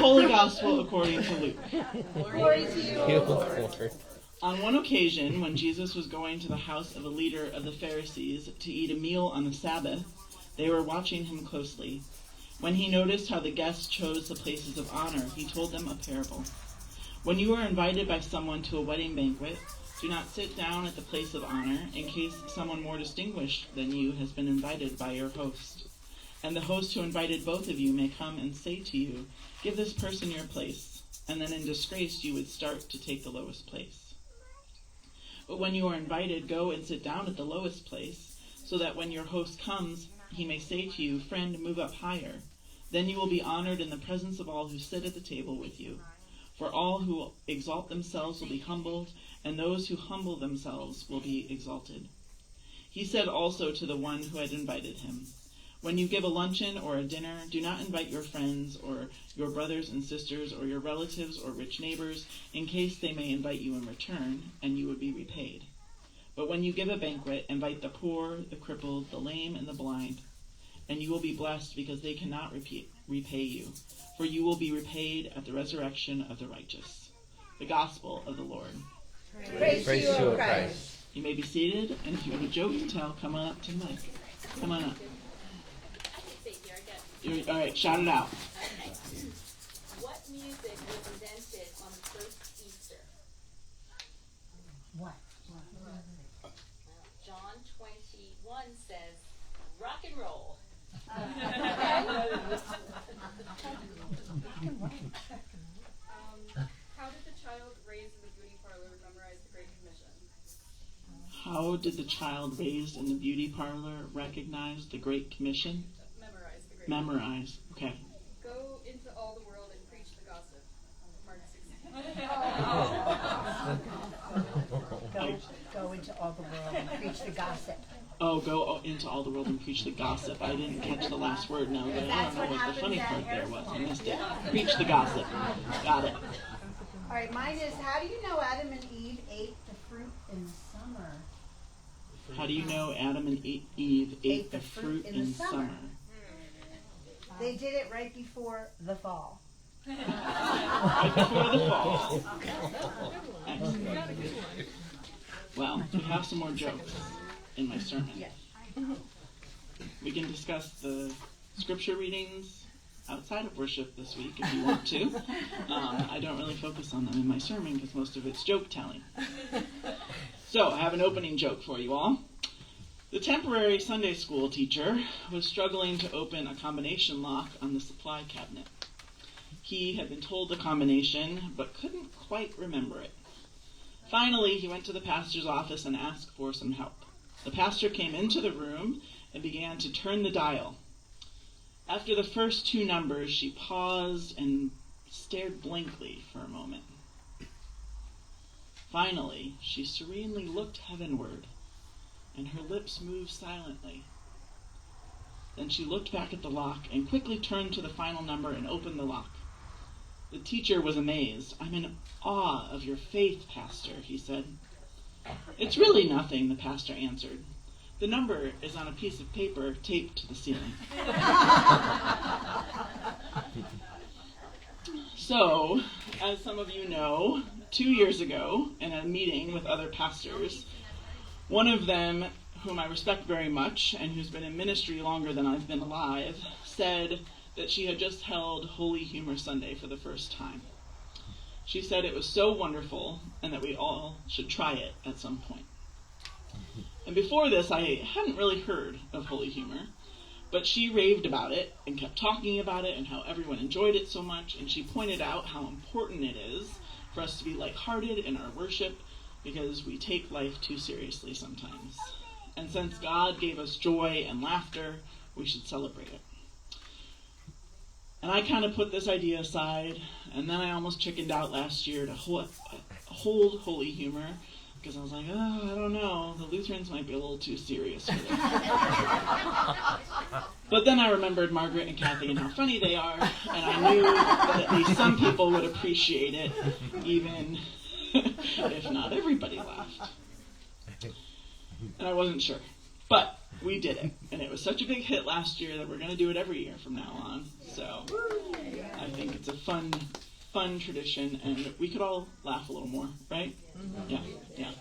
Holy Gospel according to Luke. Glory to you, Lord. On one occasion, when Jesus was going to the house of a leader of the Pharisees to eat a meal on the Sabbath, they were watching him closely. When he noticed how the guests chose the places of honor, he told them a parable. When you are invited by someone to a wedding banquet, do not sit down at the place of honor in case someone more distinguished than you has been invited by your host. And the host who invited both of you may come and say to you, "Give this person your place," and then in disgrace you would start to take the lowest place. But when you are invited, go and sit down at the lowest place, so that when your host comes, he may say to you, "Friend, move up higher." Then you will be honored in the presence of all who sit at the table with you. For all who exalt themselves will be humbled, and those who humble themselves will be exalted. He said also to the one who had invited him, "When you give a luncheon or a dinner, do not invite your friends or your brothers and sisters or your relatives or rich neighbors, in case they may invite you in return, and you would be repaid. But when you give a banquet, invite the poor, the crippled, the lame, and the blind, and you will be blessed because they cannot repay you, for you will be repaid at the resurrection of the righteous." The Gospel of the Lord. Praise to you, O Christ. You may be seated, and if you have a joke to tell, come on up to the mic. Come on up. All right, shout it out. Okay. What music was invented on the first Easter? What? Well, John 21 says, "Rock and roll." How did the child raised in the beauty parlor memorize the Great Commission? How did the child raised in the beauty parlor recognize the Great Commission? Memorize the Great Memorize. Okay. Go into all the world and preach the gossip. Mark 16. Go into all the world and preach the gossip. Oh, go into all the world and preach the gossip. I didn't catch the last word. No, but I don't know what the funny part there was. I missed it. Preach the gossip. Got it. All right, mine is, how do you know Adam and Eve ate the fruit in summer? How do you know Adam and Eve ate the fruit in summer? They did it right before the fall. Right before the fall. Excellent. Well, we have some more jokes in my sermon. Yes. We can discuss the scripture readings outside of worship this week if you want to. I don't really focus on them in my sermon because most of it's joke telling. So I have an opening joke for you all. The temporary Sunday school teacher was struggling to open a combination lock on the supply cabinet. He had been told the combination, but couldn't quite remember it. Finally, he went to the pastor's office and asked for some help. The pastor came into the room and began to turn the dial. After the first two numbers, she paused and stared blankly for a moment. Finally, she serenely looked heavenward, and her lips moved silently. Then she looked back at the lock and quickly turned to the final number and opened the lock. The teacher was amazed. "I'm in awe of your faith, Pastor," he said. "It's really nothing," the pastor answered. "The number is on a piece of paper taped to the ceiling." So, as some of you know, 2 years ago, in a meeting with other pastors, one of them, whom I respect very much and who's been in ministry longer than I've been alive, said that she had just held Holy Humor Sunday for the first time. She said it was so wonderful and that we all should try it at some point. And before this, I hadn't really heard of Holy Humor, but she raved about it and kept talking about it and how everyone enjoyed it so much, and she pointed out how important it is for us to be lighthearted in our worship because we take life too seriously sometimes. And since God gave us joy and laughter, we should celebrate it. And I kind of put this idea aside, and then I almost chickened out last year to hold Holy Humor, because I was like, oh, I don't know, the Lutherans might be a little too serious for this. But then I remembered Margaret and Kathy and how funny they are, and I knew that at least some people would appreciate it, even if not everybody laughed. And I wasn't sure. But we did it, and it was such a big hit last year that we're going to do it every year from now on. So I think it's a fun tradition, and we could all laugh a little more, right? Mm-hmm. Yeah.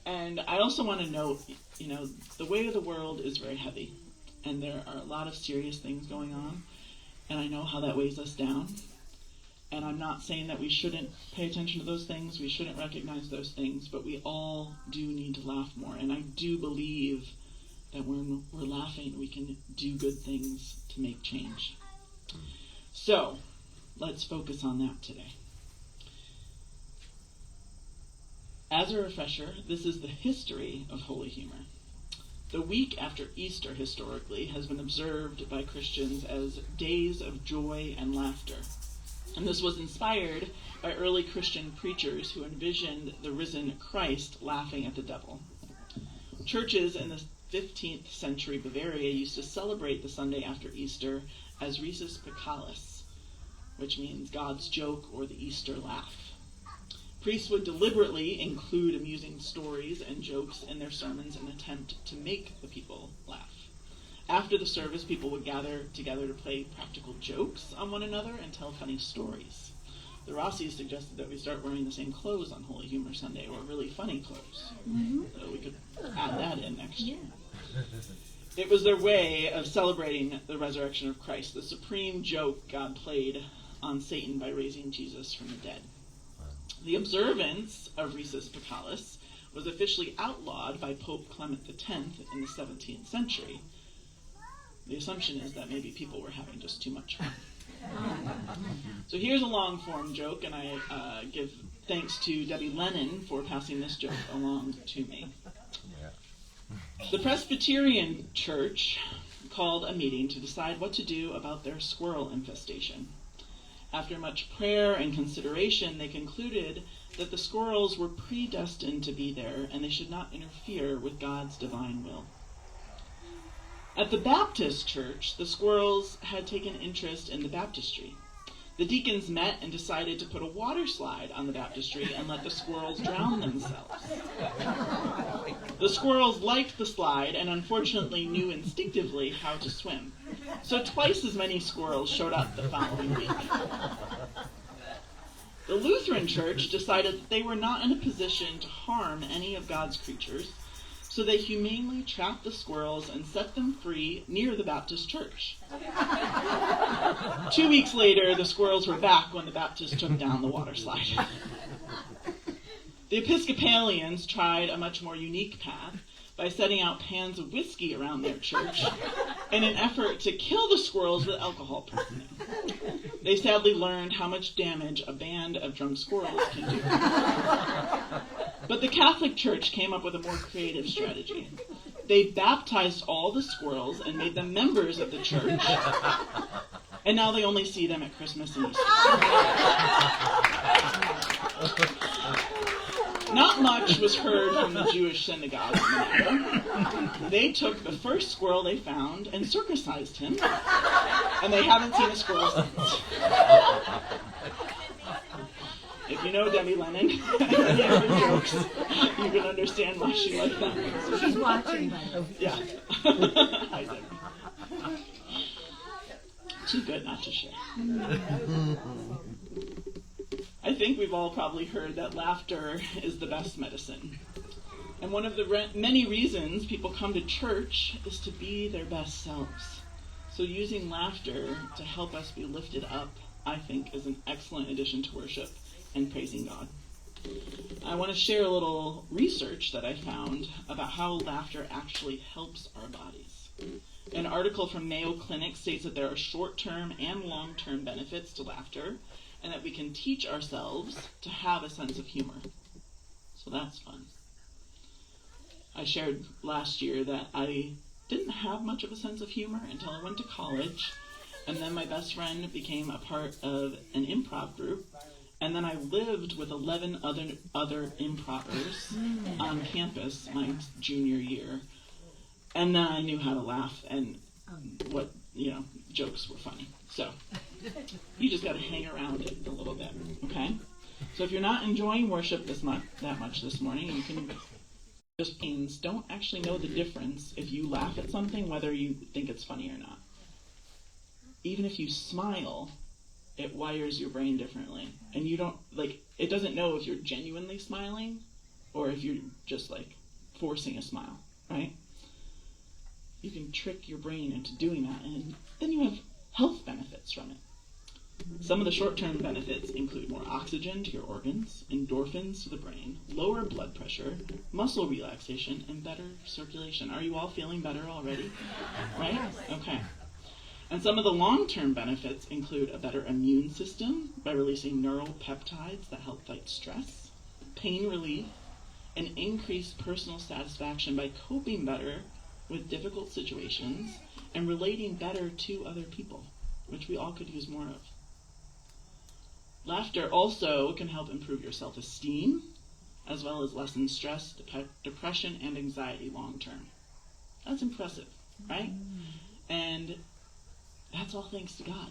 And I also want to note, the weight of the world is very heavy, and there are a lot of serious things going on, and I know how that weighs us down. And I'm not saying that we shouldn't pay attention to those things, we shouldn't recognize those things, but we all do need to laugh more. And I do believe that when we're laughing, we can do good things to make change. So, let's focus on that today. As a refresher, this is the history of holy humor. The week after Easter, historically, has been observed by Christians as days of joy and laughter. And this was inspired by early Christian preachers who envisioned the risen Christ laughing at the devil. Churches in the 15th century Bavaria used to celebrate the Sunday after Easter as Risus Picalis, which means God's joke or the Easter laugh. Priests would deliberately include amusing stories and jokes in their sermons in an attempt to make the people laugh. After the service, people would gather together to play practical jokes on one another and tell funny stories. The Rossis suggested that we start wearing the same clothes on Holy Humor Sunday, or really funny clothes. Mm-hmm. So we could add that in next year. It was their way of celebrating the resurrection of Christ, the supreme joke God played on Satan by raising Jesus from the dead. The observance of Risus Picalis was officially outlawed by Pope Clement X in the 17th century. The assumption is that maybe people were having just too much fun. So here's a long-form joke, and I give thanks to Debbie Lennon for passing this joke along to me. The Presbyterian Church called a meeting to decide what to do about their squirrel infestation. After much prayer and consideration, they concluded that the squirrels were predestined to be there, and they should not interfere with God's divine will. At the Baptist church, the squirrels had taken interest in the baptistry. The deacons met and decided to put a water slide on the baptistry and let the squirrels drown themselves. The squirrels liked the slide and unfortunately knew instinctively how to swim. So twice as many squirrels showed up the following week. The Lutheran church decided that they were not in a position to harm any of God's creatures, so they humanely trapped the squirrels and set them free near the Baptist church. 2 weeks later, the squirrels were back when the Baptists took down the water slide. The Episcopalians tried a much more unique path by setting out pans of whiskey around their church in an effort to kill the squirrels with alcohol poisoning. They sadly learned how much damage a band of drunk squirrels can do. But the Catholic Church came up with a more creative strategy. They baptized all the squirrels and made them members of the church, and now they only see them at Christmas and Easter. Not much was heard from the Jewish synagogue on the matter. They took the first squirrel they found and circumcised him, and they haven't seen a squirrel since. If you know Debbie Lennon and any of her jokes, you can understand why she liked that one. She's watching. Yeah. Hi, Debbie. Too good not to share. I think we've all probably heard that laughter is the best medicine. And one of the many reasons people come to church is to be their best selves. So using laughter to help us be lifted up, I think, is an excellent addition to worship and praising God. I want to share a little research that I found about how laughter actually helps our bodies. An article from Mayo Clinic states that there are short-term and long-term benefits to laughter, and that we can teach ourselves to have a sense of humor. So that's fun. I shared last year that I didn't have much of a sense of humor until I went to college, and then my best friend became a part of an improv group, and then I lived with 11 other improvers on campus my junior year, and then I knew how to laugh and what, jokes were funny. So you just got to hang around it a little bit, okay? So if you're not enjoying worship that much this morning, you can just don't actually know the difference if you laugh at something, whether you think it's funny or not. Even if you smile, it wires your brain differently. And you don't, like, it doesn't know if you're genuinely smiling or if you're just, like, forcing a smile, right? You can trick your brain into doing that, and then you have health benefits from it. Some of the short-term benefits include more oxygen to your organs, endorphins to the brain, lower blood pressure, muscle relaxation, and better circulation. Are you all feeling better already? Right? Okay. And some of the long-term benefits include a better immune system by releasing neural peptides that help fight stress, pain relief, and increased personal satisfaction by coping better with difficult situations and relating better to other people, which we all could use more of. Laughter also can help improve your self-esteem, as well as lessen stress, depression, and anxiety long-term. That's impressive, right? And that's all thanks to God.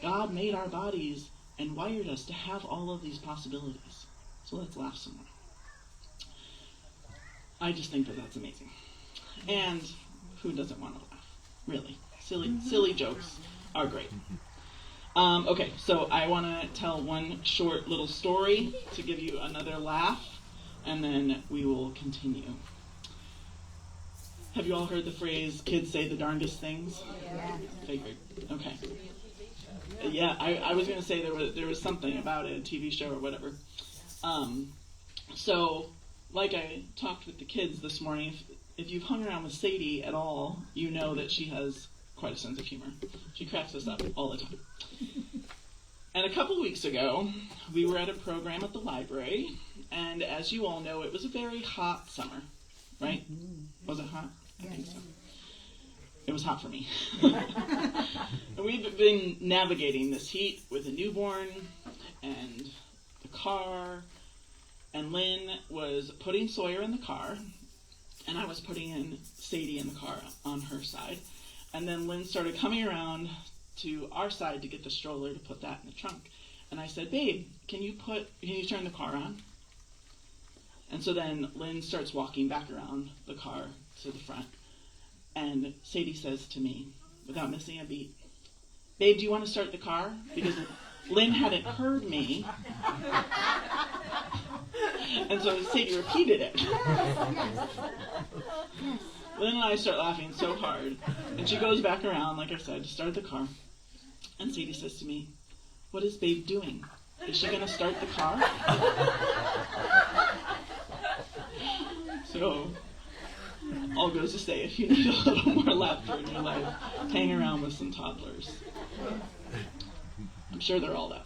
God made our bodies and wired us to have all of these possibilities. So let's laugh some more. I just think that that's amazing. And who doesn't want to laugh? Really. Silly jokes are great. Okay, so I want to tell one short little story to give you another laugh, and then we will continue. Have you all heard the phrase, kids say the darndest things? Yeah. Figured. Okay. Yeah, I was going to say there was something about it, a TV show or whatever. So, like I talked with the kids this morning, if you've hung around with Sadie at all, you know that she has quite a sense of humor. She cracks us up all the time. And a couple weeks ago, we were at a program at the library, and as you all know, it was a very hot summer, right? Was it hot? I think so. It was hot for me. And we've been navigating this heat with a newborn and the car, and Lynn was putting Sawyer in the car, and I was putting in Sadie in the car on her side. And then Lynn started coming around to our side to get the stroller to put that in the trunk. And I said, babe, can you turn the car on? And so then Lynn starts walking back around the car to the front. And Sadie says to me, without missing a beat, babe, do you want to start the car? Because Lynn hadn't heard me. And so Sadie repeated it. Lynn and I start laughing so hard. And she goes back around, like I said, to start the car. And Sadie says to me, what is babe doing? Is she going to start the car? So, all goes to say, if you need a little more laughter in your life, hang around with some toddlers. I'm sure they're all that fun.